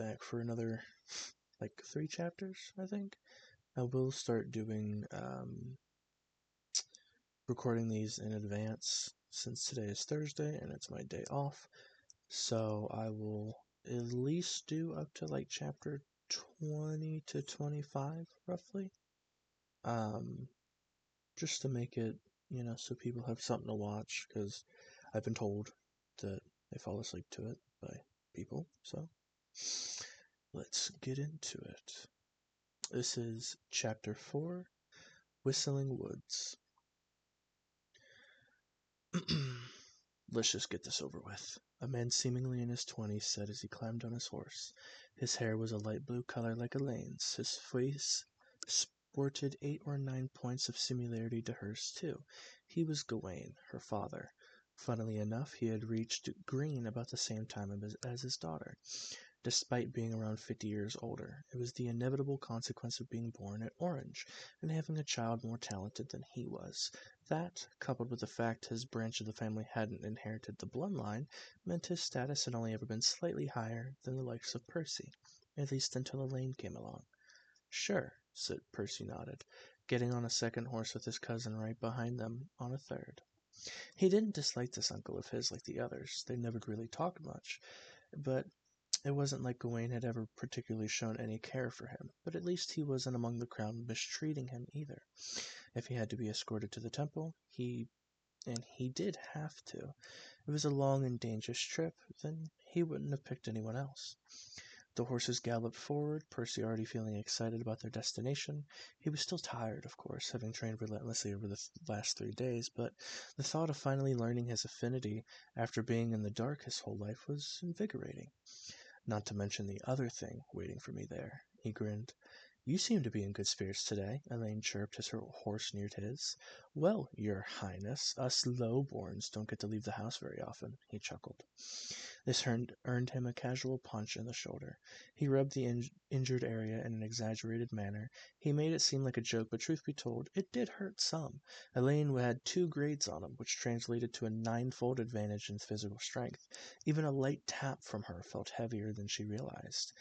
back for another, like, 3 chapters, I think. I will start doing, recording these in advance since today is Thursday and it's my day off. So I will at least do up to, like, chapter 20 to 25, roughly. Just to make it, so people have something to watch, because I've been told that they fall asleep to it by people, so let's get into it. This is Chapter 4, Whistling Woods. Let's just get this over with. A man seemingly in his 20s said as he climbed on his horse. His hair was a light blue color like Elaine's. His face sported 8 or 9 points of similarity to hers, too. He was Gawain, her father. Funnily enough, he had reached green about the same time as his daughter, despite being around 50 years older. It was the inevitable consequence of being born at Orange, and having a child more talented than he was. That, coupled with the fact his branch of the family hadn't inherited the bloodline, meant his status had only ever been slightly higher than the likes of Percy, at least until Elaine came along. "Sure," said Percy nodded, getting on a second horse with his cousin right behind them on a third. He didn't dislike this uncle of his like the others. They never really talked much, but it wasn't like Gawain had ever particularly shown any care for him, but at least he wasn't among the crowd mistreating him either. If he had to be escorted to the temple, he did have to. It was a long and dangerous trip, then he wouldn't have picked anyone else. The horses galloped forward, Percy already feeling excited about their destination. He was still tired, of course, having trained relentlessly over the last 3 days, but the thought of finally learning his affinity after being in the dark his whole life was invigorating. Not to mention the other thing waiting for me there. He grinned. "You seem to be in good spirits today," Elaine chirped as her horse neared his. "Well, your Highness, us low-borns don't get to leave the house very often," he chuckled. This earned him a casual punch in the shoulder. He rubbed the injured area in an exaggerated manner. He made it seem like a joke, but truth be told, it did hurt some. Elaine had 2 grades on him, which translated to a 9-fold advantage in physical strength. Even a light tap from her felt heavier than she realized.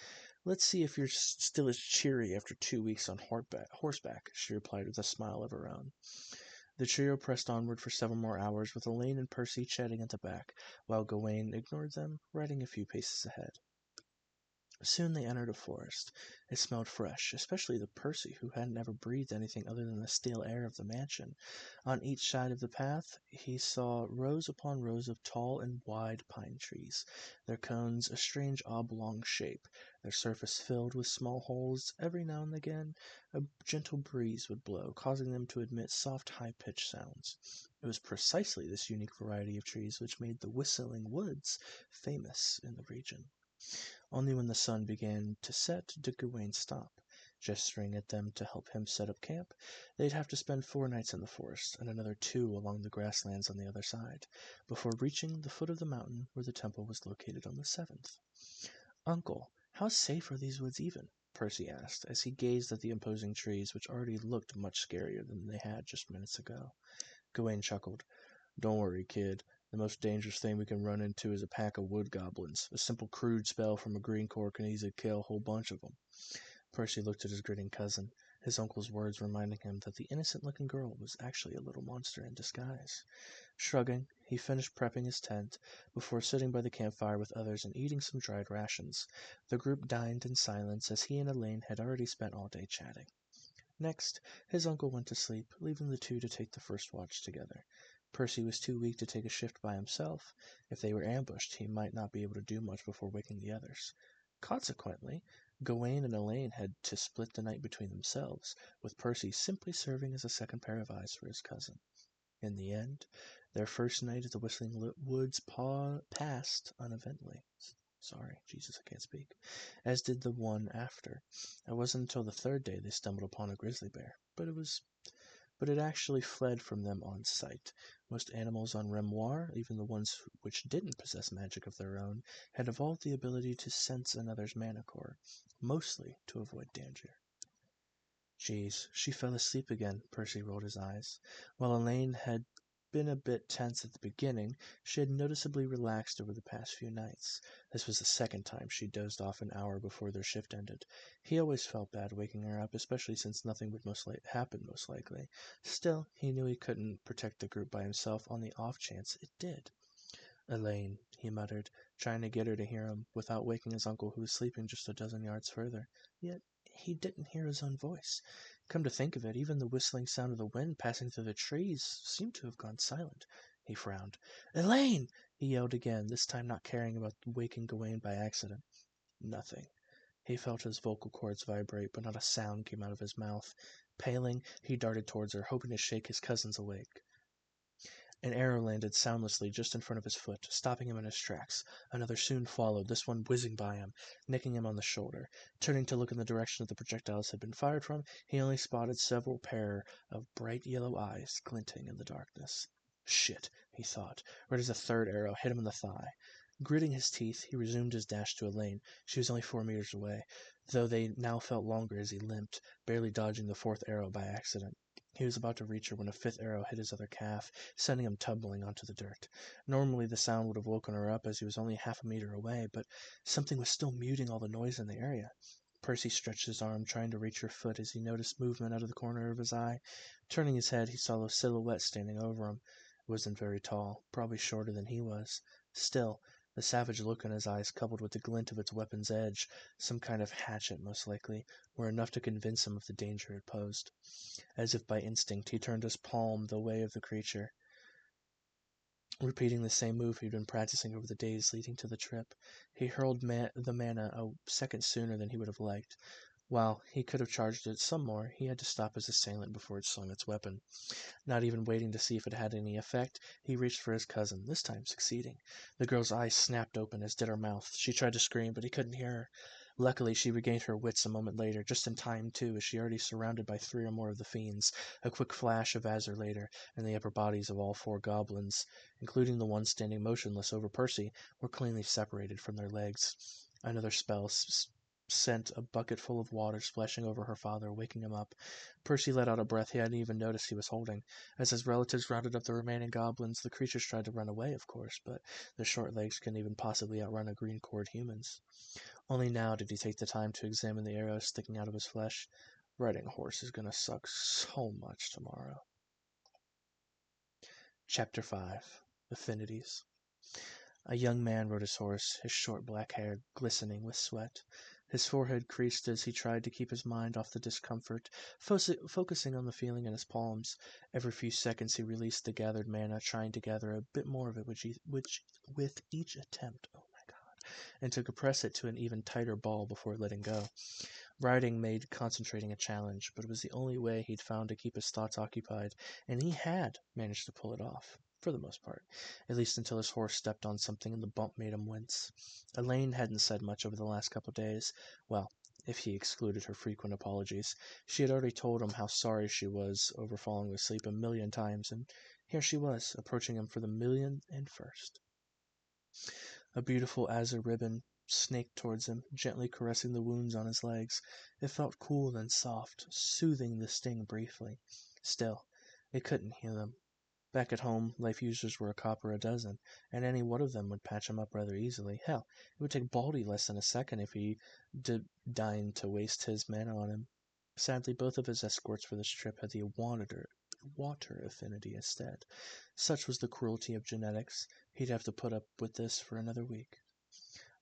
"Let's see if you're still as cheery after 2 weeks on horseback," she replied with a smile of her own. The trio pressed onward for several more hours, with Elaine and Percy chatting at the back, while Gawain ignored them, riding a few paces ahead. Soon they entered a forest. It smelled fresh, especially to Percy, who hadn't ever breathed anything other than the stale air of the mansion. On each side of the path he saw rows upon rows of tall and wide pine trees, their cones a strange oblong shape, their surface filled with small holes. Every now and again a gentle breeze would blow, causing them to emit soft, high-pitched sounds. It was precisely this unique variety of trees which made the Whistling Woods famous in the region. Only when the sun began to set did Gawain stop. Gesturing at them to help him set up camp, they'd have to spend 4 nights in the forest, and another 2 along the grasslands on the other side, before reaching the foot of the mountain where the temple was located on the 7th. "Uncle, how safe are these woods even?" Percy asked, as he gazed at the imposing trees, which already looked much scarier than they had just minutes ago. Gawain chuckled. "Don't worry, kid. The most dangerous thing we can run into is a pack of wood goblins. A simple crude spell from a green core can easily kill a whole bunch of them." Percy looked at his grinning cousin, his uncle's words reminding him that the innocent-looking girl was actually a little monster in disguise. Shrugging, he finished prepping his tent, before sitting by the campfire with others and eating some dried rations. The group dined in silence, as he and Elaine had already spent all day chatting. Next, his uncle went to sleep, leaving the 2 to take the first watch together. Percy was too weak to take a shift by himself. If they were ambushed, he might not be able to do much before waking the others. Consequently, Gawain and Elaine had to split the night between themselves, with Percy simply serving as a second pair of eyes for his cousin. In the end, their first night at the Whistling Woods passed uneventfully. Sorry, Jesus, I can't speak. As did the one after. It wasn't until the 3rd day they stumbled upon a grizzly bear, but it actually fled from them on sight. Most animals on Remoir, even the ones which didn't possess magic of their own, had evolved the ability to sense another's mana core, mostly to avoid danger. "Geez, she fell asleep again," Percy rolled his eyes, while Elaine had been a bit tense at the beginning, she had noticeably relaxed over the past few nights. This was the second time she dozed off an hour before their shift ended. He always felt bad waking her up, especially since nothing would happen most likely. Still, he knew he couldn't protect the group by himself on the off chance it did. Elaine, he muttered, trying to get her to hear him, without waking his uncle, who was sleeping just a dozen yards further. Yet he didn't hear his own voice. Come to think of it, even the whistling sound of the wind passing through the trees seemed to have gone silent. He frowned. "Elaine!" he yelled again, this time not caring about waking Gawain by accident. Nothing. He felt his vocal cords vibrate, but not a sound came out of his mouth. Paling, he darted towards her, hoping to shake his cousins awake. An arrow landed soundlessly just in front of his foot, stopping him in his tracks. Another soon followed, this one whizzing by him, nicking him on the shoulder. Turning to look in the direction that the projectiles had been fired from, he only spotted several pair of bright yellow eyes glinting in the darkness. Shit, he thought, right as a third arrow hit him in the thigh. Gritting his teeth, he resumed his dash to Elaine. She was only 4 meters away, though they now felt longer as he limped, barely dodging the fourth arrow by accident. He was about to reach her when a fifth arrow hit his other calf, sending him tumbling onto the dirt. Normally the sound would have woken her up, as he was only half a meter away, but something was still muting all the noise in the area. Percy stretched his arm, trying to reach her foot, as he noticed movement out of the corner of his eye. Turning his head, he saw a silhouette standing over him. It wasn't very tall, probably shorter than he was. Still, the savage look in his eyes, coupled with the glint of its weapon's edge, some kind of hatchet most likely, were enough to convince him of the danger it posed. As if by instinct, he turned his palm the way of the creature, repeating the same move he'd been practicing over the days leading to the trip. He hurled the mana a second sooner than he would have liked. While he could have charged it some more, he had to stop his assailant before it swung its weapon. Not even waiting to see if it had any effect, he reached for his cousin, this time succeeding. The girl's eyes snapped open, as did her mouth. She tried to scream, but he couldn't hear her. Luckily, she regained her wits a moment later, just in time, too, as she already surrounded by 3 or more of the fiends. A quick flash of azure later, and the upper bodies of all 4 goblins, including the one standing motionless over Percy, were cleanly separated from their legs. Another spell sent a bucket full of water splashing over her father, waking him up. Percy let out a breath he hadn't even noticed he was holding. As his relatives rounded up the remaining goblins, the creatures tried to run away, of course, but their short legs couldn't even possibly outrun a green-cored human's. Only now did he take the time to examine the arrows sticking out of his flesh. Riding a horse is going to suck so much tomorrow. Chapter 5. Affinities. A young man rode his horse, his short black hair glistening with sweat. His forehead creased as he tried to keep his mind off the discomfort, focusing on the feeling in his palms. Every few seconds he released the gathered mana, trying to gather a bit more of it with each attempt. Oh my god. And to compress it to an even tighter ball before letting go. Riding made concentrating a challenge, but it was the only way he'd found to keep his thoughts occupied, and he had managed to pull it off. For the most part, at least until his horse stepped on something and the bump made him wince. Elaine hadn't said much over the last couple of days. Well, if he excluded her frequent apologies. She had already told him how sorry she was over falling asleep a million times, and here she was, approaching him for the 1,000,001st. A beautiful azure ribbon snaked towards him, gently caressing the wounds on his legs. It felt cool and soft, soothing the sting briefly. Still, it couldn't heal him. Back at home, life users were a copper a dozen, and any one of them would patch him up rather easily. Hell, it would take Baldy less than a second if he deigned to waste his mana on him. Sadly, both of his escorts for this trip had the water affinity instead. Such was the cruelty of genetics. He'd have to put up with this for another week.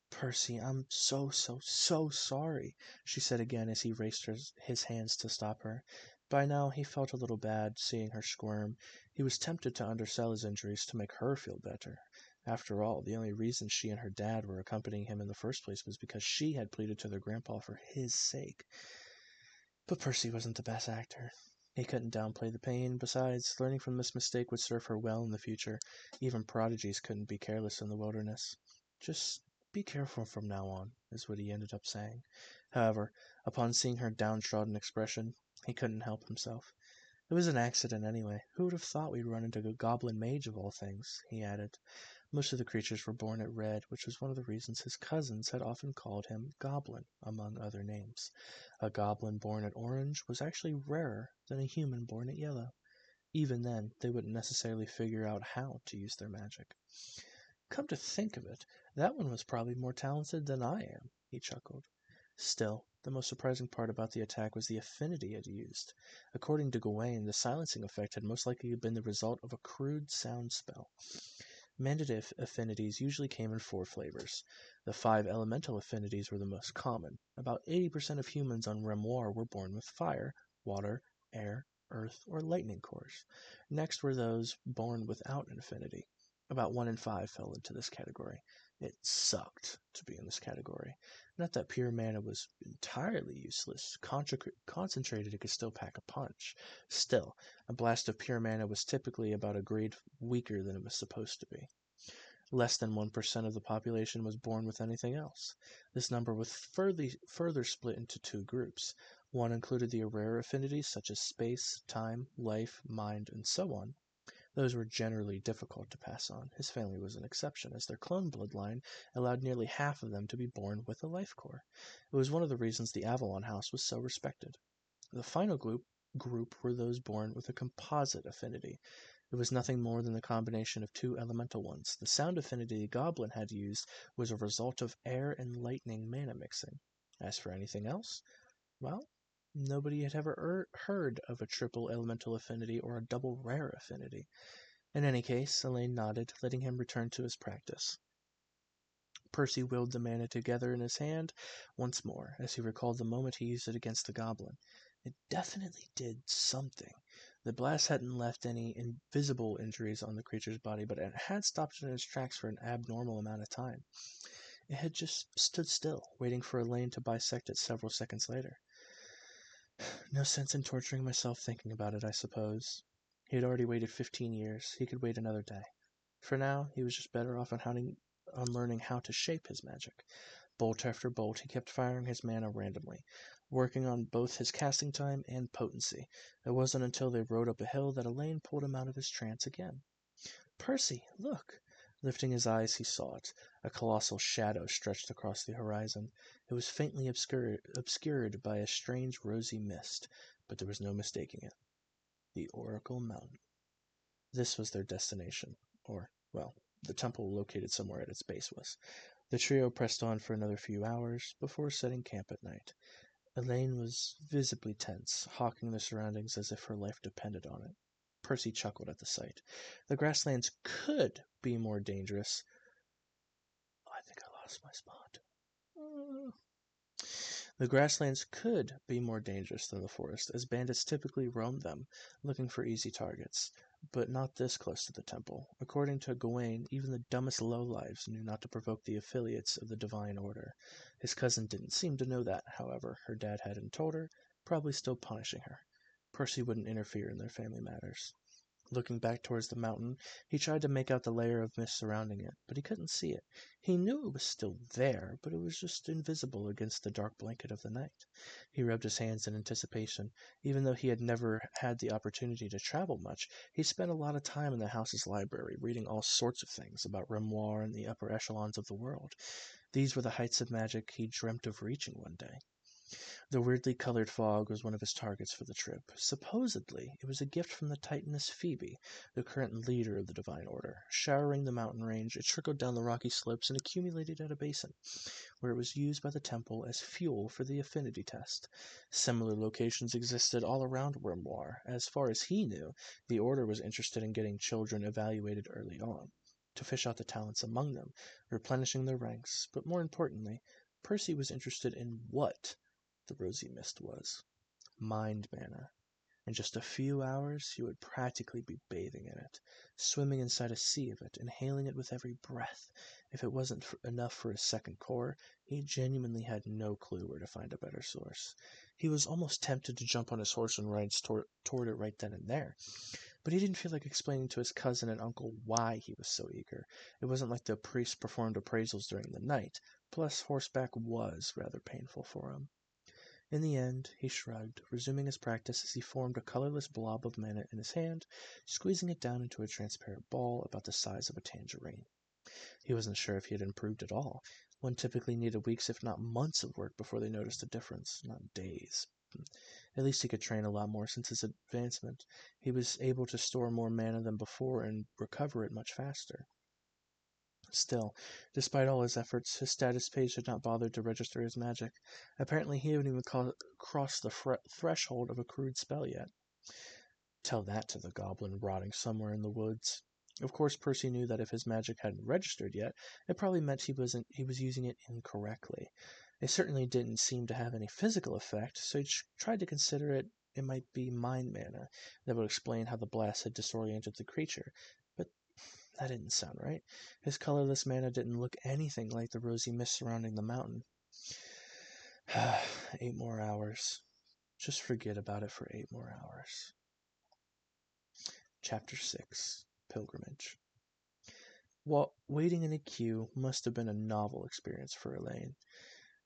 Percy, I'm so sorry, she said again as he raised his hands to stop her. By now he felt a little bad, seeing her squirm. He was tempted to undersell his injuries to make her feel better. After all, the only reason she and her dad were accompanying him in the first place was because she had pleaded to their grandpa for his sake. But Percy wasn't the best actor. He couldn't downplay the pain. Besides, learning from this mistake would serve her well in the future. Even prodigies couldn't be careless in the wilderness. Just be careful from now on, is what he ended up saying. However, upon seeing her downtrodden expression, he couldn't help himself. It was an accident anyway. Who would have thought we'd run into a goblin mage of all things, he added. Most of the creatures were born at red, which was one of the reasons his cousins had often called him Goblin, among other names. A goblin born at orange was actually rarer than a human born at yellow. Even then, they wouldn't necessarily figure out how to use their magic. Come to think of it, that one was probably more talented than I am, he chuckled. Still, the most surprising part about the attack was the affinity it used. According to Gawain, the silencing effect had most likely been the result of a crude sound spell. Mandative affinities usually came in 4 flavors. The 5 elemental affinities were the most common. About 80% of humans on Remoir were born with fire, water, air, earth, or lightning cores. Next were those born without an affinity. About 1 in 5 fell into this category. It sucked to be in this category. Not that pure mana was entirely useless. Concentrated, it could still pack a punch. Still, a blast of pure mana was typically about a grade weaker than it was supposed to be. Less than 1% of the population was born with anything else. This number was further split into 2 groups. One included the rare affinities such as space, time, life, mind, and so on. Those were generally difficult to pass on. His family was an exception, as their clone bloodline allowed nearly half of them to be born with a life core. It was one of the reasons the Avalon House was so respected. The final group were those born with a composite affinity. It was nothing more than the combination of 2 elemental ones. The sound affinity the goblin had used was a result of air and lightning mana mixing. As for anything else, well, nobody had ever heard of a triple elemental affinity or a double rare affinity. In any case, Elaine nodded, letting him return to his practice. Percy willed the mana together in his hand once more, as he recalled the moment he used it against the goblin. It definitely did something. The blast hadn't left any invisible injuries on the creature's body, but it had stopped it in its tracks for an abnormal amount of time. It had just stood still, waiting for Elaine to bisect it several seconds later. No sense in torturing myself thinking about it, I suppose. He had already waited 15 years. He could wait another day. For now, he was just better off on learning how to shape his magic. Bolt after bolt, he kept firing his mana randomly, working on both his casting time and potency. It wasn't until they rode up a hill that Elaine pulled him out of his trance again. "Percy, look!" Lifting his eyes, he saw it. A colossal shadow stretched across the horizon. It was faintly obscured by a strange rosy mist, but there was no mistaking it. The Oracle Mountain. This was their destination, or, well, the temple located somewhere at its base was. The trio pressed on for another few hours before setting camp at night. Elaine was visibly tense, hawking the surroundings as if her life depended on it. Percy chuckled at the sight. The grasslands could be more dangerous. I think I lost my spot. The grasslands could be more dangerous than the forest, as bandits typically roamed them, looking for easy targets. But not this close to the temple. According to Gawain, even the dumbest lowlives knew not to provoke the affiliates of the Divine Order. His cousin didn't seem to know that, however. Her dad hadn't told her, probably still punishing her. Percy wouldn't interfere in their family matters. Looking back towards the mountain, he tried to make out the layer of mist surrounding it, but he couldn't see it. He knew it was still there, but it was just invisible against the dark blanket of the night. He rubbed his hands in anticipation. Even though he had never had the opportunity to travel much, he spent a lot of time in the house's library, reading all sorts of things about Remoir and the upper echelons of the world. These were the heights of magic he dreamt of reaching one day. The weirdly colored fog was one of his targets for the trip. Supposedly, it was a gift from the Titaness Phoebe, the current leader of the Divine Order. Showering the mountain range, it trickled down the rocky slopes and accumulated at a basin, where it was used by the temple as fuel for the affinity test. Similar locations existed all around Grimoire. As far as he knew, the Order was interested in getting children evaluated early on, to fish out the talents among them, replenishing their ranks. But more importantly, Percy was interested in what the rosy mist was. Mind mana. In just a few hours, he would practically be bathing in it, swimming inside a sea of it, inhaling it with every breath. If it wasn't enough for his second core, he genuinely had no clue where to find a better source. He was almost tempted to jump on his horse and ride toward it right then and there, but he didn't feel like explaining to his cousin and uncle why he was so eager. It wasn't like the priest performed appraisals during the night, plus horseback was rather painful for him. In the end, he shrugged, resuming his practice as he formed a colorless blob of mana in his hand, squeezing it down into a transparent ball about the size of a tangerine. He wasn't sure if he had improved at all. One typically needed weeks, if not months, of work before they noticed a difference, not days. At least he could train a lot more since his advancement. He was able to store more mana than before and recover it much faster. Still, despite all his efforts, his status page had not bothered to register his magic. Apparently, he hadn't even crossed the threshold of a crude spell yet. Tell that to the goblin rotting somewhere in the woods. Of course, Percy knew that if his magic hadn't registered yet, it probably meant he was using it incorrectly. It certainly didn't seem to have any physical effect, so he tried to consider it might be mind mana that would explain how the blast had disoriented the creature. But that didn't sound right. His colorless mana didn't look anything like the rosy mist surrounding the mountain. 8 more hours. Just forget about it for 8 more hours. Chapter 6. Pilgrimage. Waiting in a queue must have been a novel experience for Elaine.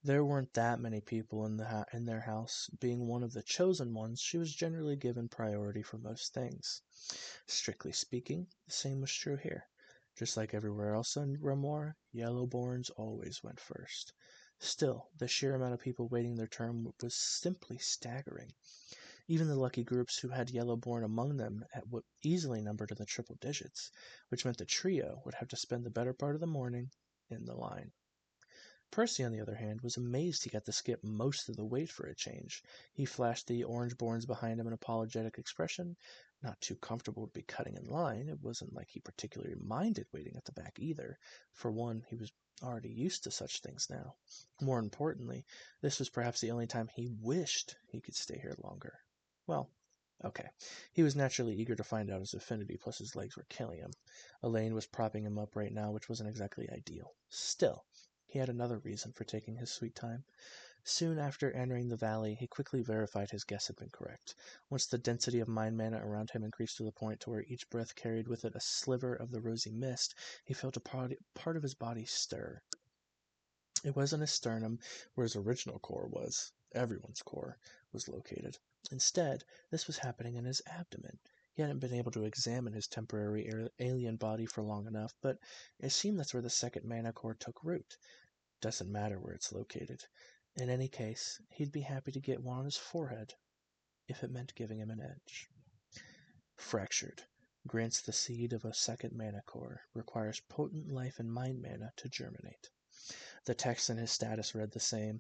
There weren't that many people in their house. Being one of the chosen ones, she was generally given priority for most things. Strictly speaking, the same was true here. Just like everywhere else in Grimoire, Yellowborns always went first. Still, the sheer amount of people waiting their turn was simply staggering. Even the lucky groups who had Yellowborn among them were easily numbered in the triple digits, which meant the trio would have to spend the better part of the morning in the line. Percy, on the other hand, was amazed he got to skip most of the wait for a change. He flashed the Orangeborns behind him an apologetic expression. Not too comfortable to be cutting in line. It wasn't like he particularly minded waiting at the back either. For one, he was already used to such things now. More importantly, this was perhaps the only time he wished he could stay here longer. Well, okay. He was naturally eager to find out his affinity, plus his legs were killing him. Elaine was propping him up right now, which wasn't exactly ideal. Still, he had another reason for taking his sweet time. Soon after entering the valley, he quickly verified his guess had been correct. Once the density of mind mana around him increased to the point to where each breath carried with it a sliver of the rosy mist, he felt a part of his body stir. It wasn't his sternum, where his original core was. Everyone's core was located. Instead, this was happening in his abdomen. He hadn't been able to examine his temporary alien body for long enough, but it seemed that's where the second mana core took root. Doesn't matter where it's located. In any case, he'd be happy to get one on his forehead, if it meant giving him an edge. Fractured. Grants the seed of a second mana core. Requires potent life and mind mana to germinate. The text in his status read the same.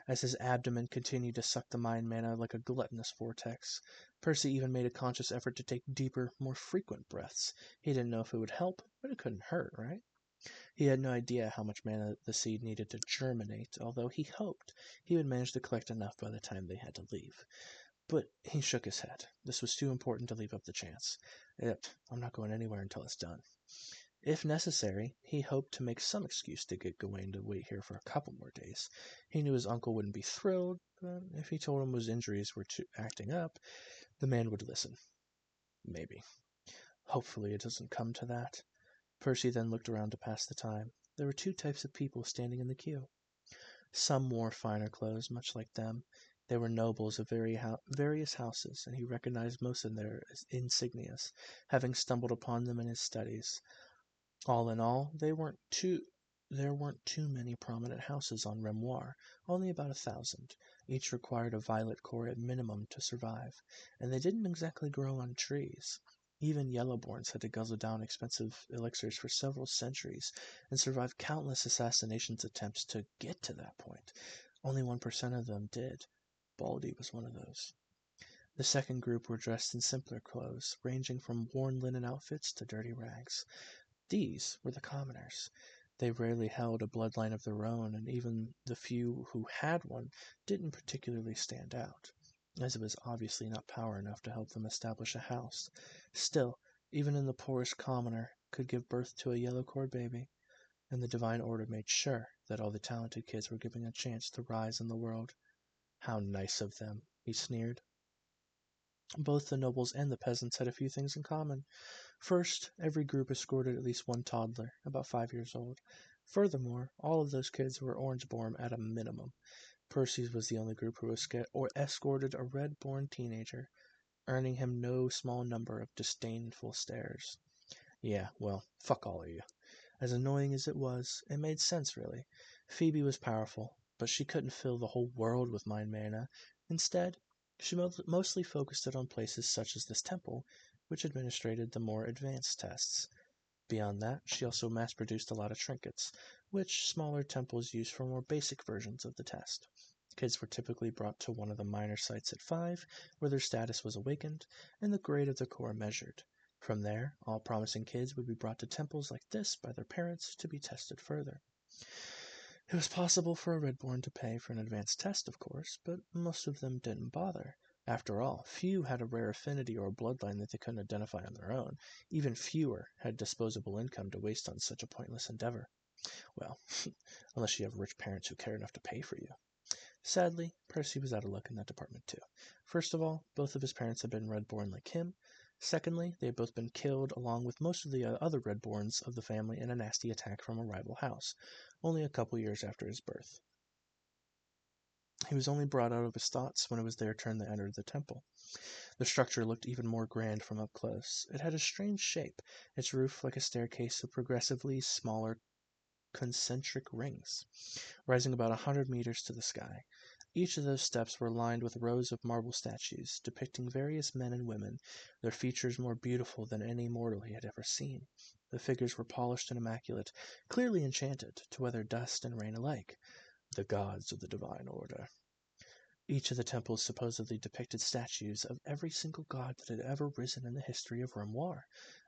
As his abdomen continued to suck the mind mana like a gluttonous vortex, Percy even made a conscious effort to take deeper, more frequent breaths. He didn't know if it would help, but it couldn't hurt, right? He had no idea how much mana the seed needed to germinate, although he hoped he would manage to collect enough by the time they had to leave. But he shook his head. This was too important to leave up the chance. I'm not going anywhere until it's done. If necessary, he hoped to make some excuse to get Gawain to wait here for a couple more days. He knew his uncle wouldn't be thrilled, but if he told him his injuries were acting up, the man would listen. Maybe. Hopefully it doesn't come to that. Percy then looked around to pass the time. There were 2 types of people standing in the queue. Some wore finer clothes, much like them. They were nobles of various houses, and he recognized most of their insignias, having stumbled upon them in his studies. All in all, there weren't too many prominent houses on Grimoire, only about 1,000. Each required a violet core at minimum to survive, and they didn't exactly grow on trees. Even Yellowborns had to guzzle down expensive elixirs for several centuries and survive countless assassination attempts to get to that point. Only 1% of them did. Baldy was one of those. The second group were dressed in simpler clothes, ranging from worn linen outfits to dirty rags. These were the commoners. They rarely held a bloodline of their own, and even the few who had one didn't particularly stand out, as it was obviously not power enough to help them establish a house. Still, even in the poorest commoner could give birth to a yellow-cored baby, and the Divine Order made sure that all the talented kids were given a chance to rise in the world. How nice of them, he sneered. Both the nobles and the peasants had a few things in common. First, every group escorted at least one toddler, about 5 years old. Furthermore, all of those kids were Orangeborn at a minimum. Percy's was the only group who escorted a red-born teenager, earning him no small number of disdainful stares. Yeah, well, fuck all of you. As annoying as it was, it made sense, really. Phoebe was powerful, but she couldn't fill the whole world with mind mana. Instead, She mostly focused it on places such as this temple, which administered the more advanced tests. Beyond that, she also mass-produced a lot of trinkets, which smaller temples used for more basic versions of the test. Kids were typically brought to one of the minor sites at 5, where their status was awakened, and the grade of the core measured. From there, all promising kids would be brought to temples like this by their parents to be tested further. It was possible for a Redborn to pay for an advanced test, of course, but most of them didn't bother. After all, few had a rare affinity or a bloodline that they couldn't identify on their own. Even fewer had disposable income to waste on such a pointless endeavor. Well, unless you have rich parents who care enough to pay for you. Sadly, Percy was out of luck in that department too. First of all, both of his parents had been Redborn like him. Secondly, they had both been killed along with most of the other Redborns of the family in a nasty attack from a rival house, only a couple years after his birth. He was only brought out of his thoughts when it was their turn to enter the temple. The structure looked even more grand from up close. It had a strange shape, its roof like a staircase of progressively smaller concentric rings, rising about 100 meters to the sky. Each of those steps were lined with rows of marble statues, depicting various men and women, their features more beautiful than any mortal he had ever seen. The figures were polished and immaculate, clearly enchanted to weather dust and rain alike. The gods of the divine order. Each of the temples supposedly depicted statues of every single god that had ever risen in the history of Rimwar.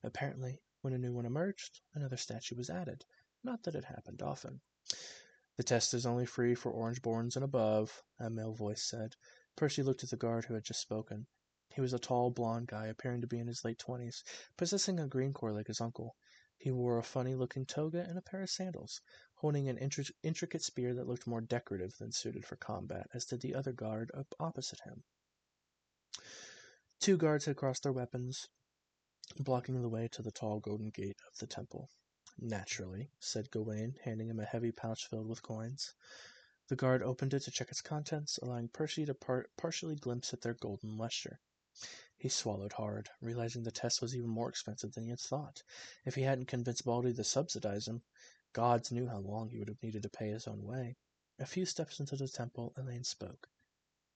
Apparently, when a new one emerged, another statue was added. Not that it happened often. The test is only free for Orangeborns and above, a male voice said. Percy looked at the guard who had just spoken. He was a tall, blond guy, appearing to be in his late 20s, possessing a green core like his uncle. He wore a funny-looking toga and a pair of sandals, holding an intricate spear that looked more decorative than suited for combat, as did the other guard opposite him. 2 guards had crossed their weapons, blocking the way to the tall golden gate of the temple. Naturally, said Gawain, handing him a heavy pouch filled with coins. The guard opened it to check its contents, allowing Percy to partially glimpse at their golden luster. He swallowed hard, realizing the test was even more expensive than he had thought. If he hadn't convinced Baldy to subsidize him, gods knew how long he would have needed to pay his own way. A few steps into the temple, Elaine spoke.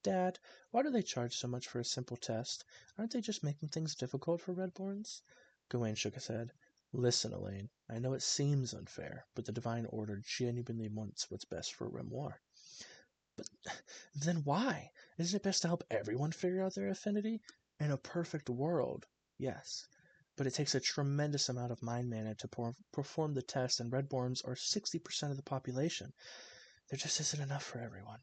Dad, why do they charge so much for a simple test? Aren't they just making things difficult for Redborns? Gawain shook his head. Listen, Elaine, I know it seems unfair, but the Divine Order genuinely wants what's best for Rimwar. But then why? Isn't it best to help everyone figure out their affinity? In a perfect world, yes. But it takes a tremendous amount of mind mana to perform the test, and Redborns are 60% of the population. There just isn't enough for everyone.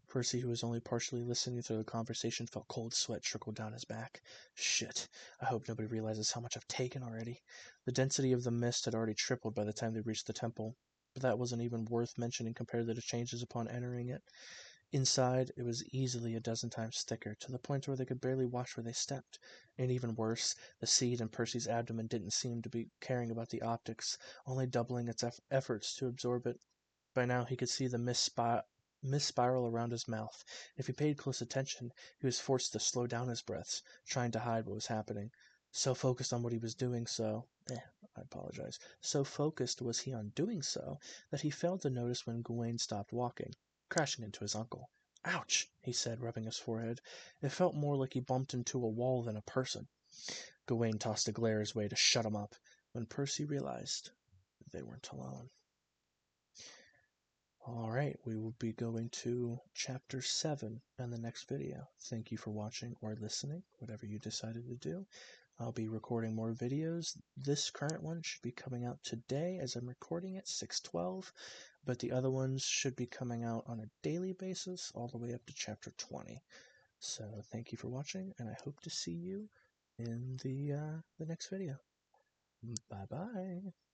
Percy, who was only partially listening to the conversation, felt cold sweat trickle down his back. Shit, I hope nobody realizes how much I've taken already. The density of the mist had already tripled by the time they reached the temple, but that wasn't even worth mentioning compared to the changes upon entering it. Inside, it was easily a dozen times thicker, to the point where they could barely watch where they stepped. And even worse, the seed in Percy's abdomen didn't seem to be caring about the optics, only doubling its efforts to absorb it. By now he could see the mist spiral around his mouth. If he paid close attention, he was forced to slow down his breaths, trying to hide what was happening. So focused on what he was doing so focused was he on doing so, that he failed to notice when Gawain stopped walking, crashing into his uncle. Ouch, he said, rubbing his forehead. It felt more like he bumped into a wall than a person. Gawain tossed a glare his way to shut him up, when Percy realized they weren't alone. Alright, we will be going to Chapter 7 in the next video. Thank you for watching or listening, whatever you decided to do. I'll be recording more videos. This current one should be coming out today as I'm recording it, 6/12, but the other ones should be coming out on a daily basis all the way up to Chapter 20. So thank you for watching, and I hope to see you in the next video. Bye-bye.